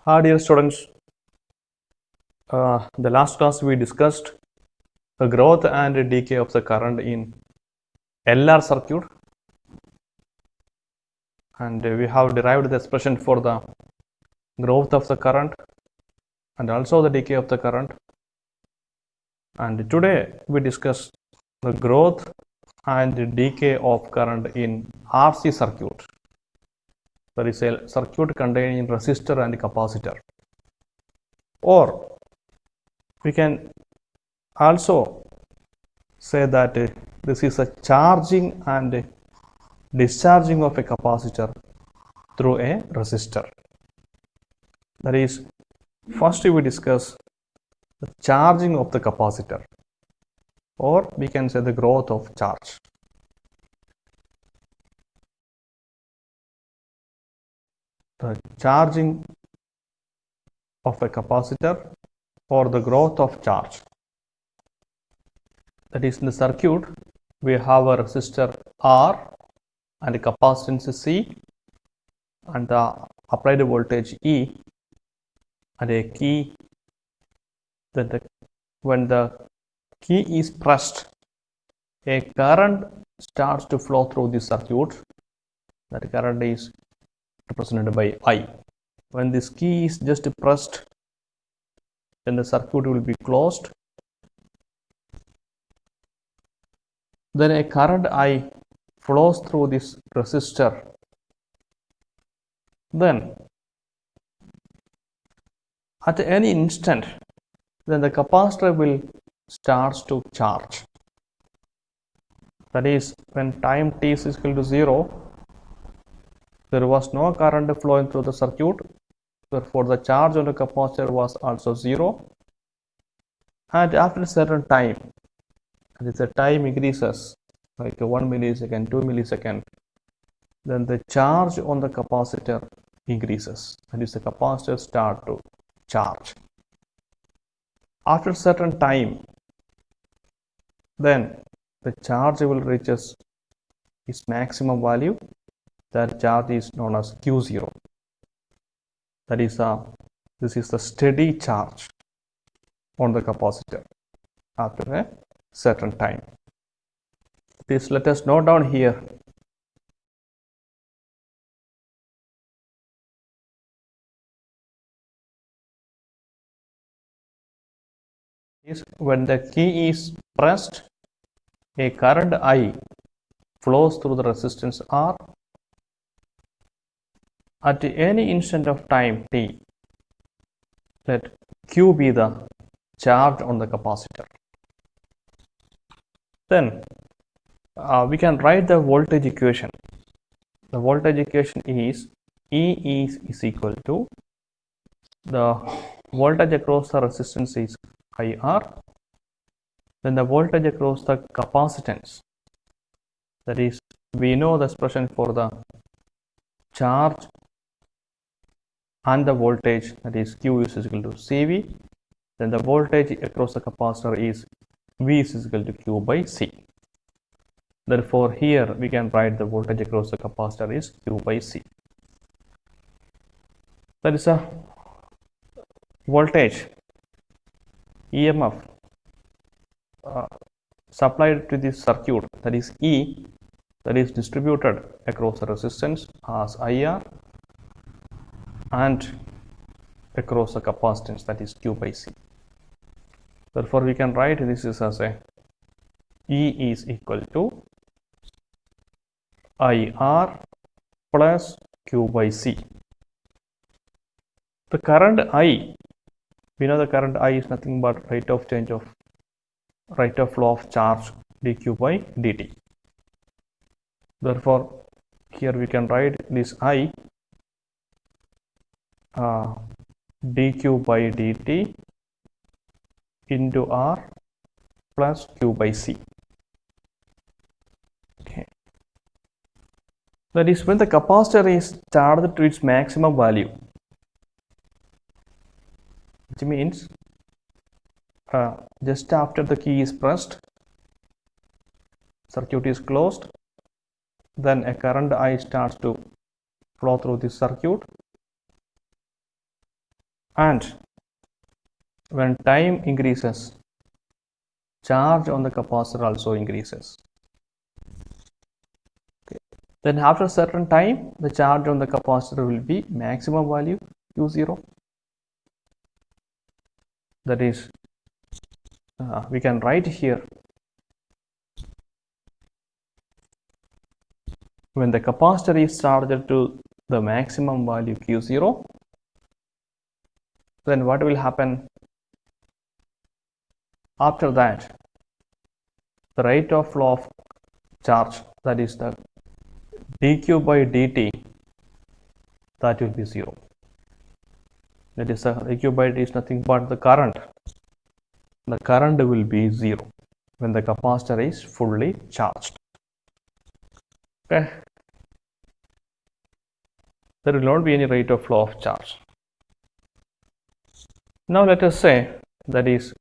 Hi dear students, the last class we discussed the growth and decay of the current in LR circuit, and we have derived the expression for the growth of the current and also the decay of the current. And today we discuss the growth and decay of current in RC circuit. There is a circuit containing resistor and capacitor. Or we can also say that this is a charging and discharging of a capacitor through a resistor. That is, first we discuss the charging of the capacitor, or we can say the growth of charge. The charging of a capacitor or the growth of charge. That is, in the circuit we have a resistor R and a capacitance C and the applied voltage E and a key. Then when the key is pressed, a current starts to flow through the circuit. That current is represented by I. When this key is just pressed, then the circuit will be closed. Then a current I flows through this resistor. Then at any instant, then the capacitor will start to charge. That is, when time t is equal to 0, there was no current flowing through the circuit. Therefore, the charge on the capacitor was also 0. And after a certain time, the time increases, like 1 millisecond, 2 milliseconds, then the charge on the capacitor increases. That is, the capacitor start to charge. After a certain time, then the charge will reach its maximum value. That charge is known as Q0. That is, this is the steady charge on the capacitor after a certain time. This let us note down here. Is when the key is pressed, a current I flows through the resistance R. At any instant of time t, let Q be the charge on the capacitor. Then we can write the voltage equation. The voltage equation is E is equal to the voltage across the resistance is IR. Then the voltage across the capacitance, that is, we know the expression for the charge and the voltage, that is Q is equal to CV. Then the voltage across the capacitor is V is equal to Q by C. Therefore, here we can write the voltage across the capacitor is Q by C. That is a voltage EMF supplied to this circuit, that is E, that is distributed across the resistance as IR and across the capacitance, that is Q by C. Therefore, we can write this is as a E is equal to IR plus Q by C. The current I, we know the current I is nothing but rate of flow of charge dq by dt. Therefore, here we can write this I dq by dt into R plus Q by C. Okay. That is, when the capacitor is charged to its maximum value, which means just after the key is pressed, circuit is closed, then a current I starts to flow through this circuit. and when time increases, charge on the capacitor also increases. Okay. Then after a certain time, the charge on the capacitor will be maximum value Q0. That is, we can write here, when the capacitor is charged to the maximum value Q0, then what will happen? After that, the rate of flow of charge, that is the dq by dt, that will be 0. That is, dq by dt is nothing but the current. The current will be 0 when the capacitor is fully charged. Okay. There will not be any rate of flow of charge. Now let us say, that is,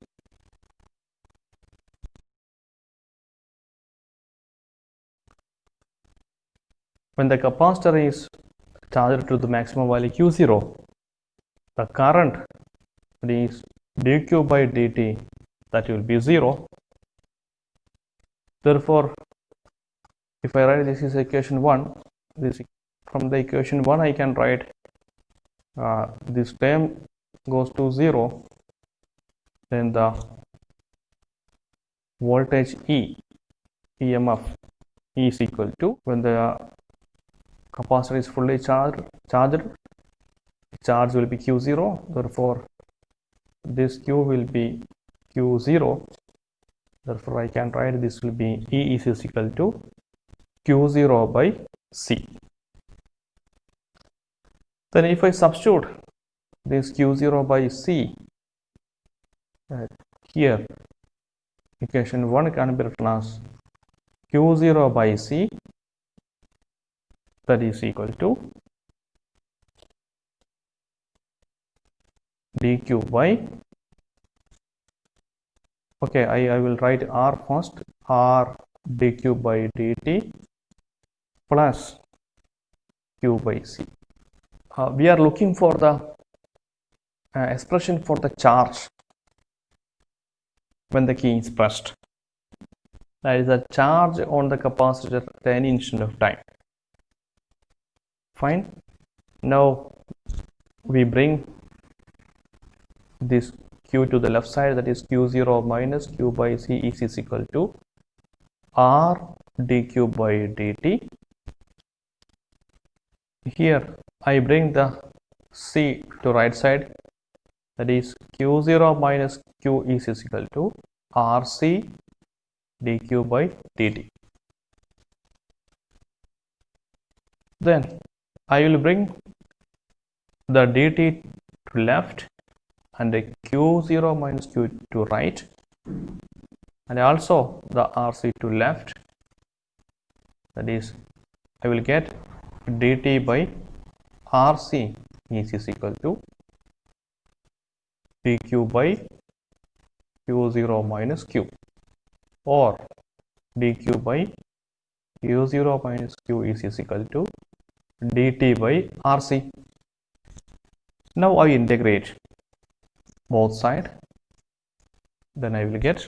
when the capacitor is charged to the maximum value Q0, the current, that is dq by dt, that will be 0. Therefore, if I write this is equation 1, this from the equation 1 I can write this term goes to 0, then the voltage EMF is equal to, when the capacitor is fully charged, charge will be Q0, therefore this Q will be Q0, therefore I can write this will be E is equal to Q0 by C. Then if I substitute this Q0 by C here, equation 1 can be written as Q0 by C, that is equal to dq by, okay, I will write R first, R dq by dt plus Q by C. We are looking for the expression for the charge when the key is pressed. That is the charge on the capacitor at any instant of time. Fine. Now we bring this Q to the left side, that is Q0 minus Q by C is equal to R dq by dt. Here I bring the C to right side, that is Q0 minus Q is equal to RC dq by dt. Then I will bring the dt to left and the Q0 minus Q to right, and also the RC to left, that is I will get dt by RC is equal to dq by Q0 minus Q, or dq by Q0 minus Q is equal to dt by RC. Now I integrate both sides, then I will get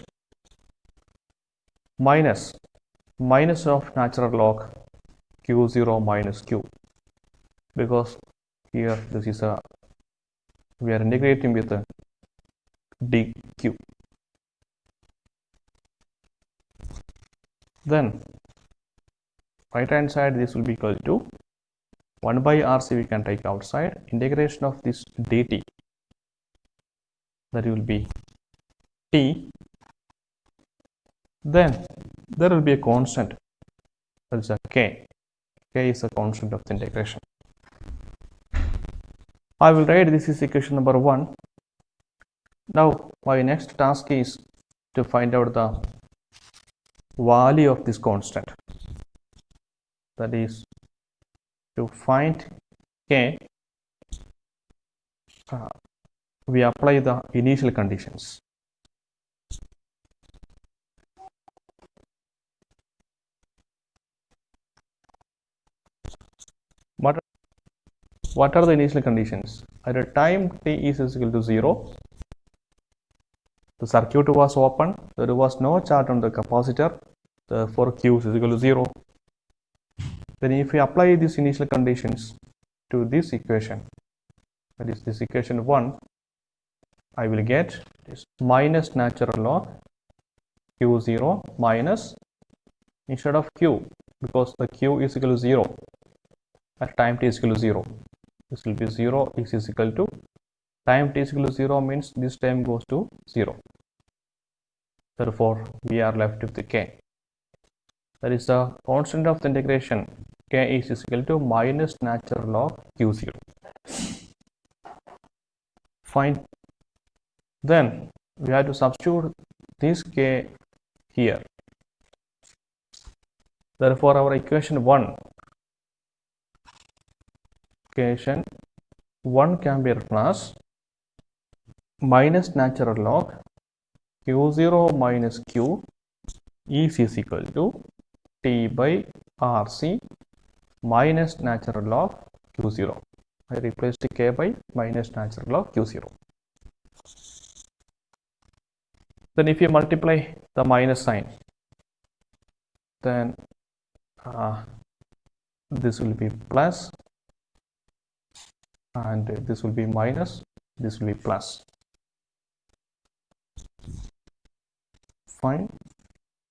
minus of natural log Q0 minus Q, because here this is a, we are integrating with a dq. Then right hand side this will be equal to 1 by RC, we can take outside, integration of this dt, that will be t. Then there will be a constant, that is a k. K is a constant of the integration. I will write this is equation number 1. Now my next task is to find out the value of this constant, that is to find k. We apply the initial conditions. What are the initial conditions? At a time t is equal to 0, the circuit was open, there was no charge on the capacitor, therefore q is equal to 0. Then if we apply these initial conditions to this equation, that is this equation 1, I will get this minus natural log q0 minus, instead of q, because the q is equal to 0 at time t is equal to 0, this will be 0 is equal to time t is equal to 0 means this time goes to 0. Therefore, we are left with the k. That is the constant of the integration. K is equal to minus natural log q0. Fine. Then we have to substitute this k here. Therefore, our equation 1 can be written as minus natural log q0 minus q is equal to t by rc minus natural log q0. I replaced k by minus natural log q0. Then if you multiply the minus sign, then this will be plus and this will be minus, this will be plus. Fine.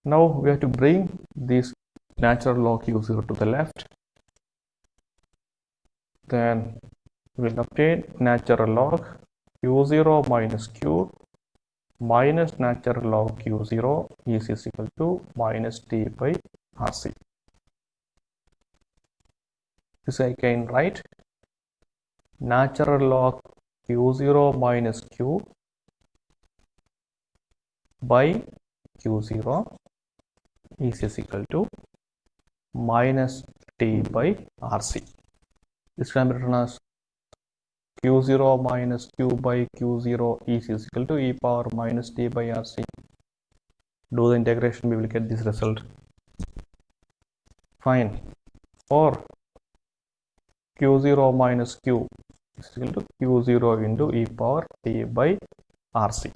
Now we have to bring this natural log q0 to the left. Then we will obtain natural log q0 minus q minus natural log q0 is equal to minus t by rc. This I can write natural log q0 minus q by q0 is equal to minus t by rc. This can be written as q0 minus q by q0 is equal to e power minus t by rc. Do the integration, we will get this result. Fine. Or q0 minus q is equal to q0 into e power t by rc.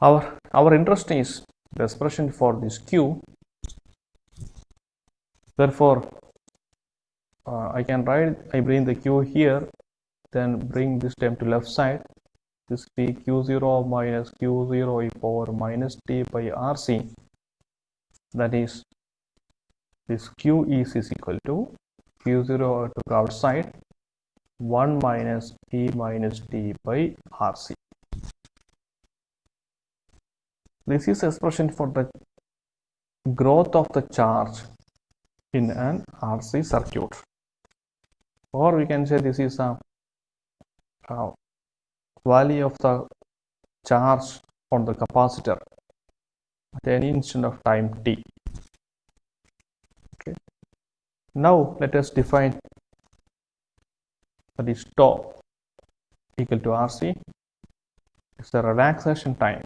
Our interest is the expression for this q. Therefore, I bring the q here, then bring this term to left side. This will be q0 minus q0 e power minus t by rc. That is, this q is equal to q0 to the outside 1 minus e minus t by rc. This is expression for the growth of the charge in an RC circuit, or we can say this is a value of the charge on the capacitor at any instant of time t. Okay. Now let us define, that is tau equal to RC is the relaxation time.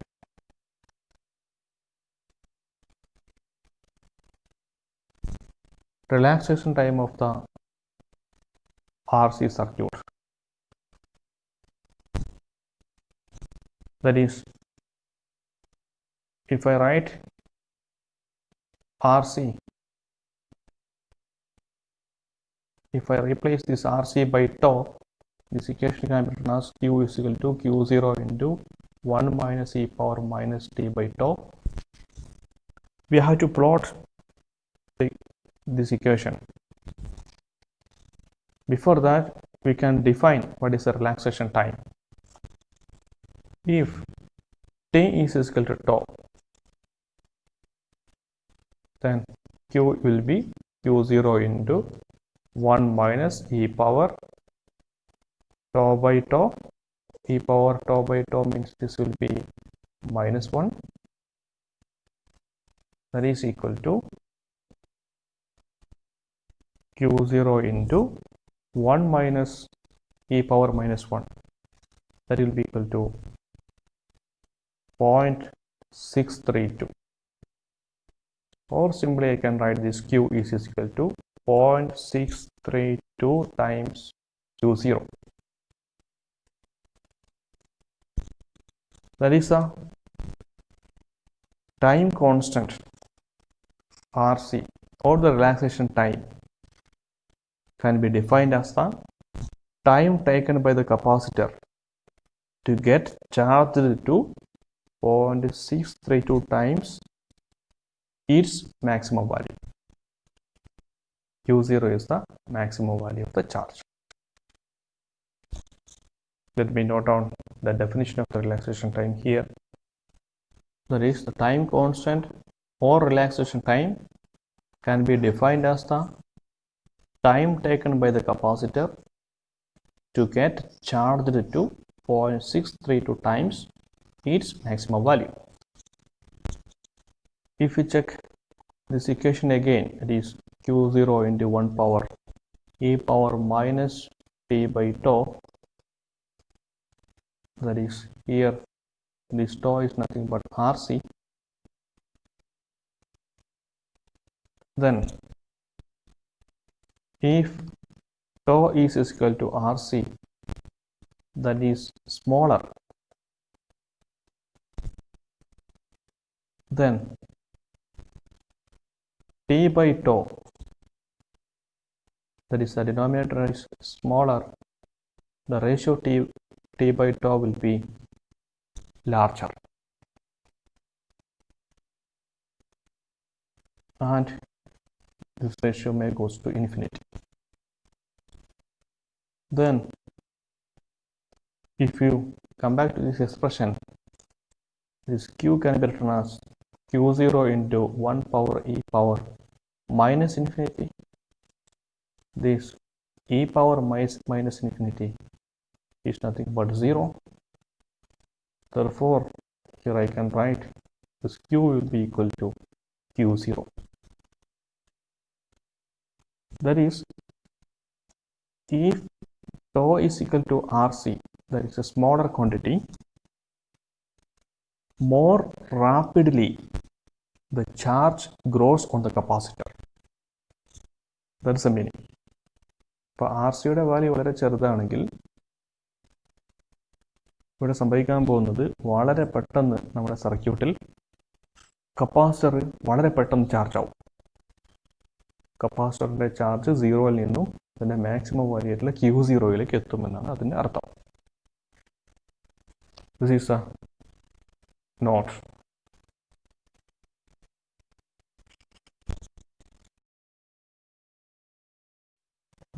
Relaxation time of the RC circuit. That is, if I write RC, if I replace this RC by tau, this equation can be written as q is equal to q0 into 1 minus e power minus t by tau. We have to plot this equation. Before that, we can define what is the relaxation time. If t is equal to tau, then q will be q0 into 1 minus e power tau by tau. E power tau by tau means this will be minus 1. That is equal to q0 into 1 minus e power minus 1. That will be equal to 0.632. Or simply I can write this q is equal to 0.632 times Q0. That is the time constant RC, or the relaxation time, can be defined as the time taken by the capacitor to get charged to 0.632 times its maximum value. Q0 is the maximum value of the charge. Let me note down the definition of the relaxation time here. That is, the time constant or relaxation time can be defined as the time taken by the capacitor to get charged to 0.632 times its maximum value. If we check this equation again, it is Q0 into 1 power e power minus t by tau. That is, here this tau is nothing but RC. Then if tau is equal to RC, that is smaller, then t by tau, that is the denominator is smaller, the ratio t by tau will be larger, and this ratio may goes to infinity. Then if you come back to this expression, this Q can be written as Q0 into 1 power e power minus infinity. This e power minus infinity is nothing but 0. Therefore, here I can write this Q will be equal to Q0. That is, if tau is equal to RC, that is a smaller quantity, more rapidly the charge grows on the capacitor. That is the meaning. ഇപ്പോൾ R സിയുടെ value വളരെ ചെറുതാണെങ്കിൽ ഇവിടെ സംഭവിക്കാൻ പോകുന്നത് വളരെ പെട്ടെന്ന് നമ്മുടെ സർക്യൂട്ടിൽ കപ്പാസിറ്റർ വളരെ പെട്ടെന്ന് ചാർജ് ആവും. കപ്പാസിറ്ററിൻ്റെ ചാർജ് 0-ൽ നിന്നും അതിൻ്റെ മാക്സിമം വാല്യൂ ആയിട്ടുള്ള Q0-യിലേക്ക് എത്തുമെന്നാണ് അതിൻ്റെ അർത്ഥം. This is a note.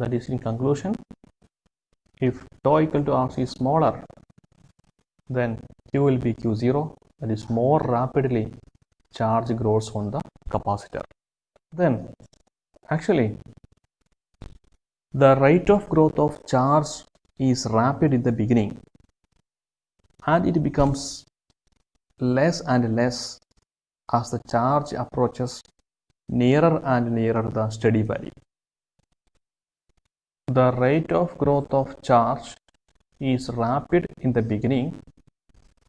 That is, in conclusion, if tau equal to RC is smaller, then Q will be Q0, that is more rapidly charge grows on the capacitor. Then actually the rate of growth of charge is rapid in the beginning, and it becomes less and less as the charge approaches nearer and nearer the steady value. The rate of growth of charge is rapid in the beginning,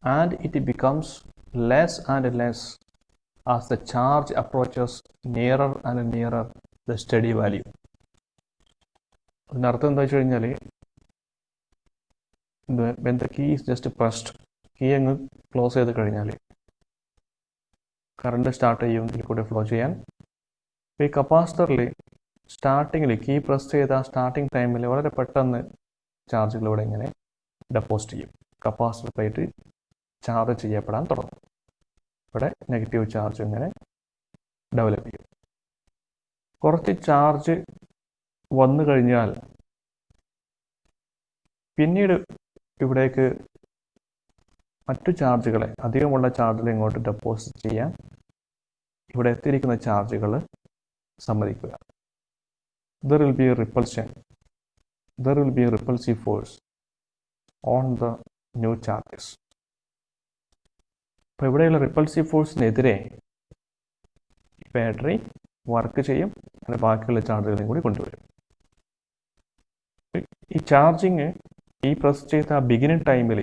and it becomes less and less as the charge approaches nearer and nearer the steady value. അതിനർത്ഥം എന്താ വെച്ച് കഴിഞ്ഞാൽ, when the key is just pressed, key അങ്ങ് close ചെയ്ത് കഴിഞ്ഞാൽ current start ചെയ്യും ഇതിൽ കൂടെ ഫ്ലോ ചെയ്യാൻ. ഈ കപ്പാസിറ്ററിൽ സ്റ്റാർട്ടിങ്ങിൽ കീ പ്രസ് ചെയ്ത സ്റ്റാർട്ടിങ് ടൈമിൽ വളരെ പെട്ടെന്ന് ചാർജുകൾ ഇവിടെ ഇങ്ങനെ ഡെപ്പോസിറ്റ് ചെയ്യും. കപ്പാസിറ്റർ പ്ലേറ്റ് ചാർജ് ചെയ്യപ്പെടാൻ തുടങ്ങും. ഇവിടെ നെഗറ്റീവ് ചാർജ് ഇങ്ങനെ ഡെവലപ്പ് ചെയ്യും. കുറച്ച് ചാർജ് വന്നു കഴിഞ്ഞാൽ പിന്നീട് ഇവിടേക്ക് മറ്റു ചാർജുകളെ, അധികമുള്ള ചാർജുകൾ ഇങ്ങോട്ട് ഡെപ്പോസിറ്റ് ചെയ്യാൻ ഇവിടെ എത്തിയിരിക്കുന്ന ചാർജുകൾ സമ്മതിക്കുക. There will be a repulsion. There will be a repulsive force on the new charges. അപ്പോൾ ഇവിടെയുള്ള റിപ്പൾസീവ് ഫോഴ്സിനെതിരെ ബാറ്ററി വർക്ക് ചെയ്യും, അങ്ങനെ ബാക്കിയുള്ള ചാർജുകളെയും കൂടി കൊണ്ടുവരും. ഈ ചാർജിങ് ഈ പ്രസ് ചെയ്ത ബിഗിനിങ് ടൈമിൽ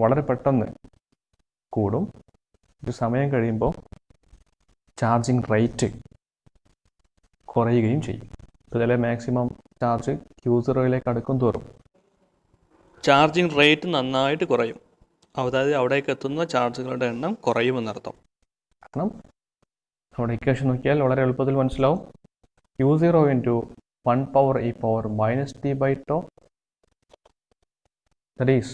വളരെ പെട്ടെന്ന് കൂടും. ഒരു സമയം കഴിയുമ്പോൾ ചാർജിങ് റേറ്റ് കുറയുകയും ചെയ്യും. ഇതിലെ മാക്സിമം ചാർജ് Q0യിലേക്ക് അടുക്കും തോറും ചാർജിങ് റേറ്റ് നന്നായിട്ട് കുറയും. അതായത് അവിടേക്ക് എത്തുന്ന ചാർജുകളുടെ എണ്ണം കുറയുമെന്നർത്ഥം. കാരണം നമ്മുടെ ഇക്വേഷൻ നോക്കിയാൽ വളരെ എളുപ്പത്തിൽ മനസ്സിലാവും. Q0 into 1 power e power minus t by tau, that is,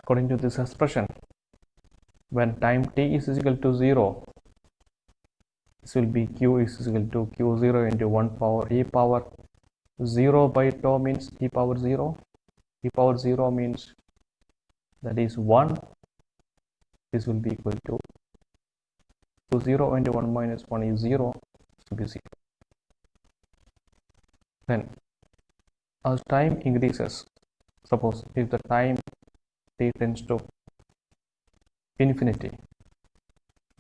according to this expression, when time t is equal to 0, this will be Q is equal to Q0 into 1 power e power 0 by tau means e power 0. E power 0 means that is 1. This will be equal to 0 into 1 minus 1 is 0. This will be 0. Then as time increases, suppose if the time t tends to infinity,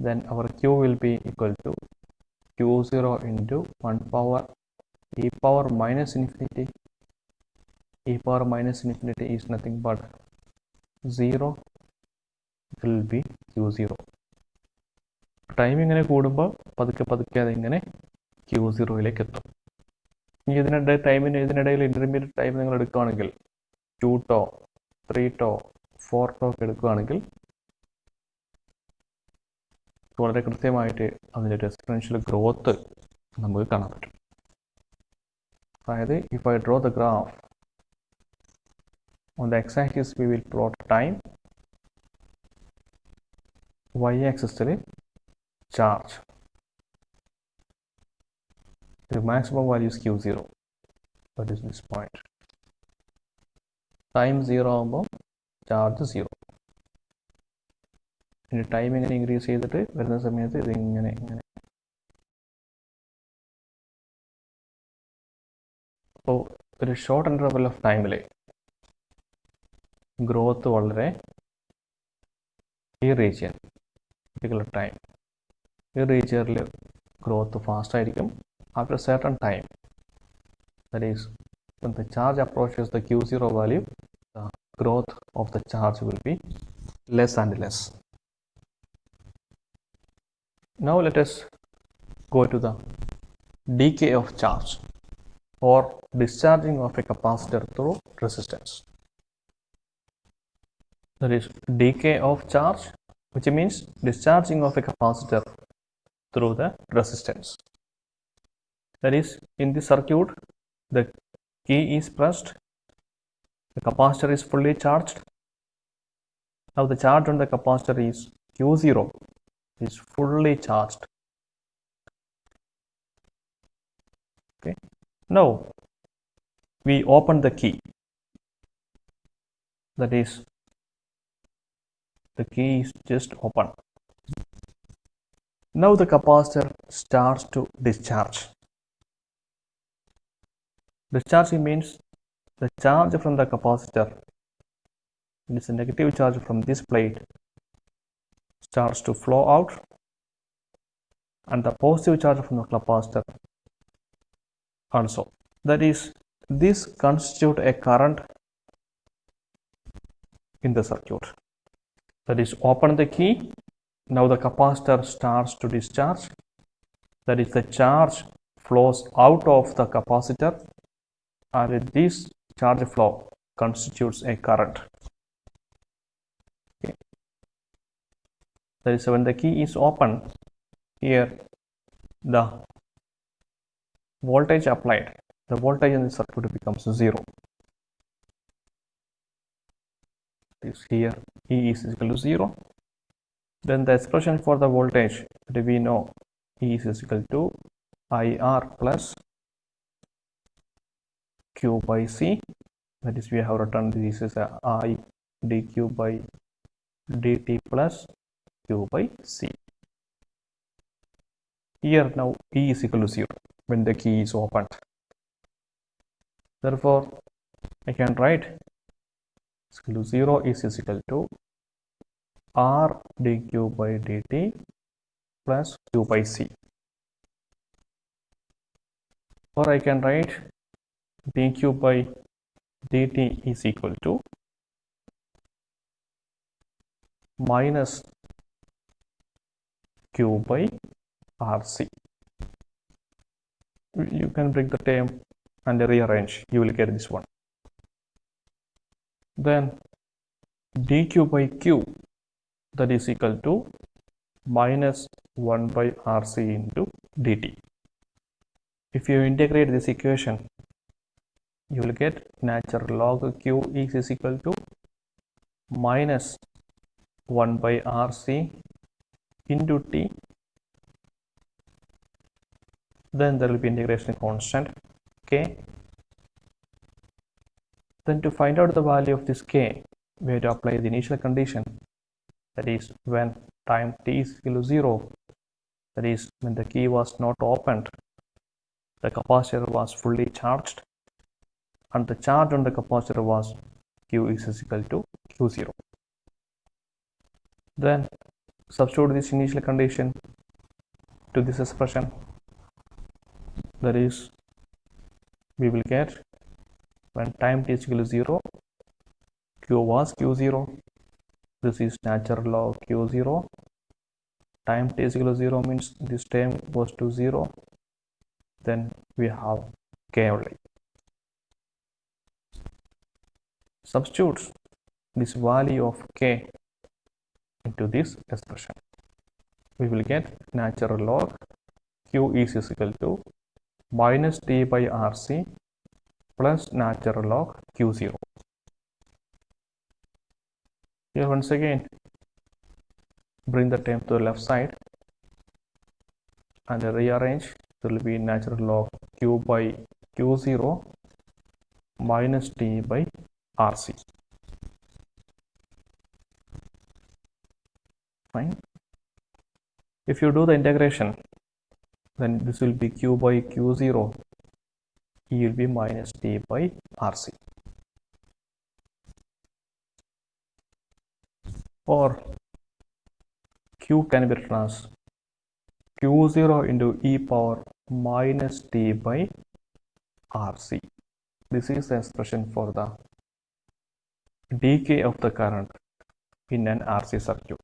then our Q will be equal to Q0 into 1 power e power minus infinity. E power minus infinity is nothing but 0. It will be Q0. Time ഇങ്ങനെ കൂടുമ്പോൾ പതുക്കെ അതിങ്ങനെ Q0യിലേക്ക് എത്തും. ഇനി ഇതിനിടയിൽ intermediate time നിങ്ങൾ എടുക്കുകയാണെങ്കിൽ 2 tau 3 tau 4 tau ഒക്കെ എടുക്കുകയാണെങ്കിൽ വളരെ കൃത്യമായിട്ട് അതിൻ്റെ ഒരു എക്സ്പൊണൻഷ്യൽ ഗ്രോത്ത് നമുക്ക് കാണാൻ പറ്റും. അതായത് if I draw the graph, on the x-axis we will plot time, y-axis charge. The maximum value is Q0. That is this point. Time 0 ആകുമ്പോൾ ചാർജ് 0. ഇനി ടൈം ഇങ്ങനെ ഇൻക്രീസ് ചെയ്തിട്ട് വരുന്ന സമയത്ത് ഇതിങ്ങനെ അപ്പോൾ ഒരു ഷോർട്ട് ഇൻ്റർവൽ ഓഫ് ടൈമിൽ ഗ്രോത്ത് വളരെ ഈ റീജിയൻ പർട്ടിക്കുലർ ടൈം ഈ റീജിയനിൽ ഗ്രോത്ത് ഫാസ്റ്റ് ആയിരിക്കും. After certain time, that is when the charge approaches the Q0 value, the growth of the charge will be less and less. Now let us go to the decay of charge or discharging of a capacitor through resistance. That is decay of charge, which means discharging of a capacitor through the resistance. That is, in this circuit, the key is pressed, the capacitor is fully charged. Now the charge on the capacitor is Q0, is fully charged. Okay. Now we open the key. That is, the key is just open. Now the capacitor starts to discharge. Discharging means the charge from the capacitor, it is a negative charge from this plate, starts to flow out, and the positive charge from the capacitor also. That is, this constitutes a current in the circuit. That is, open the key. Now the capacitor starts to discharge. That is, the charge flows out of the capacitor, and this charge flow constitutes a current. Okay. That is, when the key is open, here the voltage applied, the voltage in the circuit becomes 0. This here E is equal to 0. Then the expression for the voltage that we know, E is equal to IR plus Q by C. That is, we have written this is a I dq by dt plus Q by C. Here now E is equal to 0 when the key is opened. Therefore, I can write is equal to 0 is equal to R dq by dt plus Q by C. Or I can write dq by dt is equal to minus Q by RC. You can bring the term and rearrange, you will get this one. Then dq by q, that is equal to minus 1 by RC into dt. If you integrate this equation, you will get natural log q is equal to minus 1 by RC into t. Then there will be integration constant k. Then to find out the value of this k, we have to apply the initial condition, that is when time t is equal to 0, that is when the key was not opened, the capacitor was fully charged and the charge on the capacitor was q is equal to q0. Then substitute this initial condition to this expression, that is we will get when time t is equal to 0, q was q0, this is natural log q0, time t is equal to 0 means this term goes to 0, then we have k only. Substitute this value of k into this expression, we will get natural log q is equal to minus t by RC plus natural log q0. Here once again bring the term to the left side and rearrange. There will be natural log q by q0 minus t by RC. Fine. If you do the integration, then this will be q by q0, e will be minus t by RC. Or q can be written as q0 into e power minus t by RC. This is the expression for the decay of the current in an RC circuit.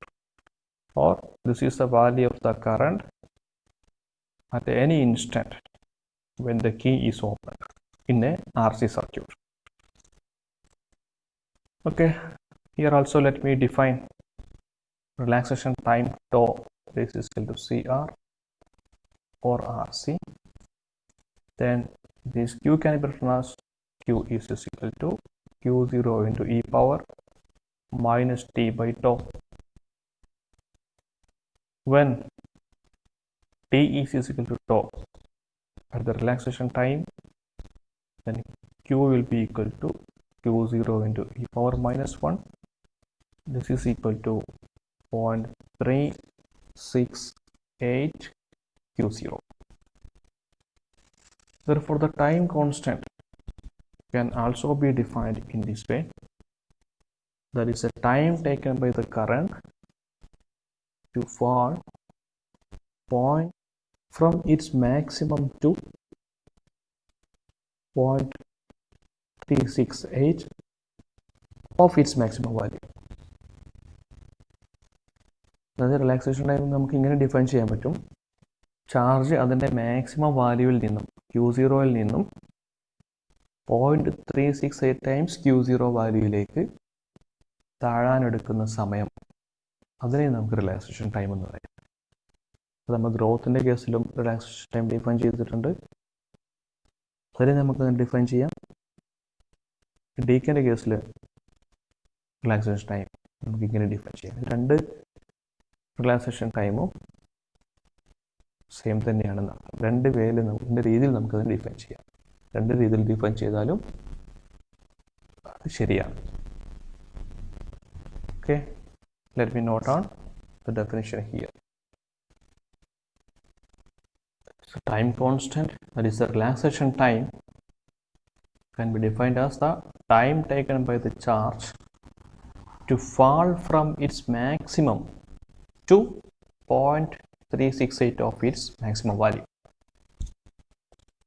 Or this is the value of the current at any instant when the key is opened in a RC circuit. Okay, here also let me define relaxation time tau. This is equal to CR or RC. Then this Q can be written as Q is equal to Q0 into e power minus t by tau. When t is equal to tau at the relaxation time, then Q will be equal to Q0 into e power minus 1. This is equal to 0.368 Q0. Therefore, the time constant can also be defined in this way. That is the time taken by the current to fall point from its maximum to 0.368 of its maximum value. അതായത് relaxation time നമുക്ക് ഇങ്ങനെ define ചെയ്യാൻ പറ്റും. Charge അതിൻ്റെ maximum വാല്യൂവിൽ നിന്നും Q0യിൽ നിന്നും 0.368 times Q0 വാല്യൂയിലേക്ക് താഴാനെടുക്കുന്ന സമയം, അതിനെ നമുക്ക് റിലാക്സേഷൻ ടൈം എന്ന് പറയാം. അത് നമ്മൾ ഗ്രോത്തിൻ്റെ കേസിലും റിലാക്സേഷൻ ടൈം ഡിഫൈൻ ചെയ്തിട്ടുണ്ട്. അതിനെ നമുക്ക് ഡിഫൈൻ ചെയ്യാം. ഡീക്കേൻ്റെ കേസിൽ റിലാക്സേഷൻ ടൈം നമുക്ക് ഇങ്ങനെ ഡിഫൈൻ ചെയ്യാം. രണ്ട് റിലാക്സേഷൻ ടൈമും സെയിം തന്നെയാണ്. രണ്ട് വേയിൽ രണ്ട് രീതിയിൽ നമുക്കത് ഡിഫൈൻ ചെയ്യാം. രണ്ട് രീതിയിൽ ഡിഫൈൻ ചെയ്താലും അത് ശരിയാണ്. Okay, let me note on the definition here. So time constant, that is the relaxation time, can be defined as the time taken by the charge to fall from its maximum to 0.368 of its maximum value.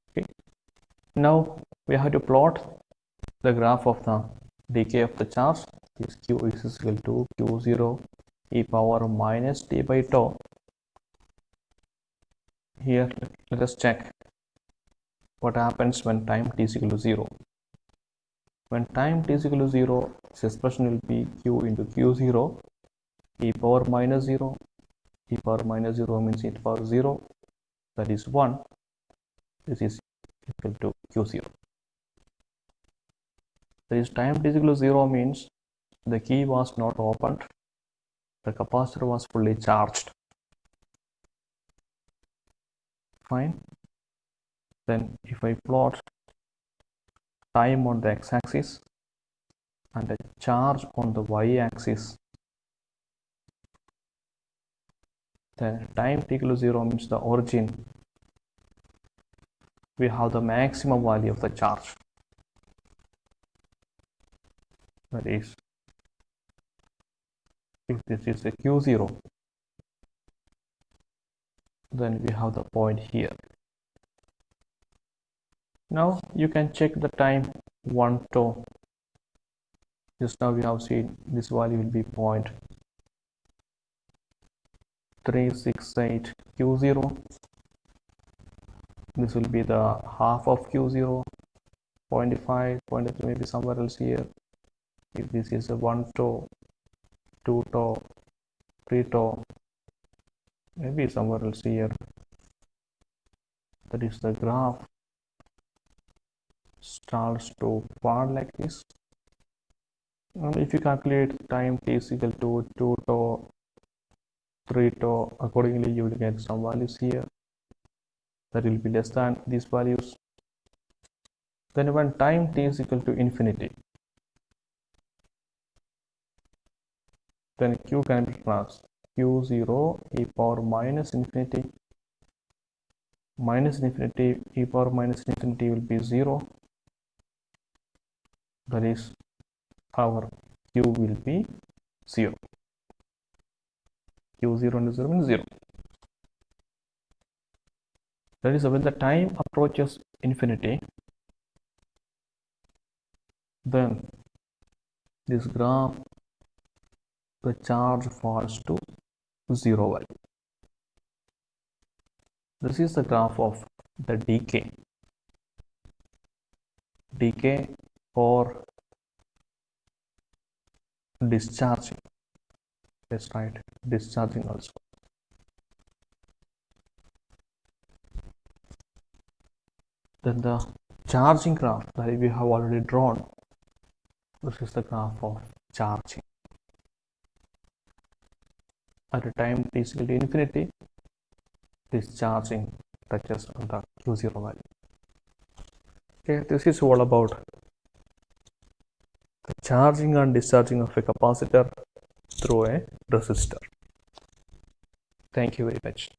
Okay. Now we have to plot the graph of the decay of the charge. This Q is equal to Q0 e power minus t by tau. here let us check what happens when time t is equal to 0. When time t is equal to 0, this expression will be q into q0 e power minus 0. E power minus 0 means e to the power 0, that is 1. This is equal to q0. That is, time t is equal to 0 means the key was not opened, the capacitor was fully charged. Fine. Then if I plot time on the x-axis and the charge on the y-axis, then time t equal to 0 means the origin, we have the maximum value of the charge. That is, if this is a q0, then we have the point here. Now you can check the time 1 tau. Just now we have seen this value will be 0.368 q0. This will be the half of q0, 0.5, 0.3, maybe somewhere else here. If this is a 1 tau, 2 tau, 3 tau, maybe somewhere else here. That is, the graph starts to part like this. And if you calculate time t is equal to 2 tau, 3 tau, accordingly you will get some values here that will be less than these values. Then when time t is equal to infinity, then q can be written as q0 e power minus infinity. Minus infinity e power minus infinity will be 0. That is, our q will be 0. q0 into 0 means 0. That is, when the time approaches infinity, then this graph, the charge falls to 0 value. This is the graph of the decay or discharging. Let's write discharging also. Then the charging graph that we have already drawn, this is the graph of charging. At a time t is equal to infinity, discharging touches on the q0 value. Okay, this is all about the charging and discharging of a capacitor through a resistor. Thank you very much.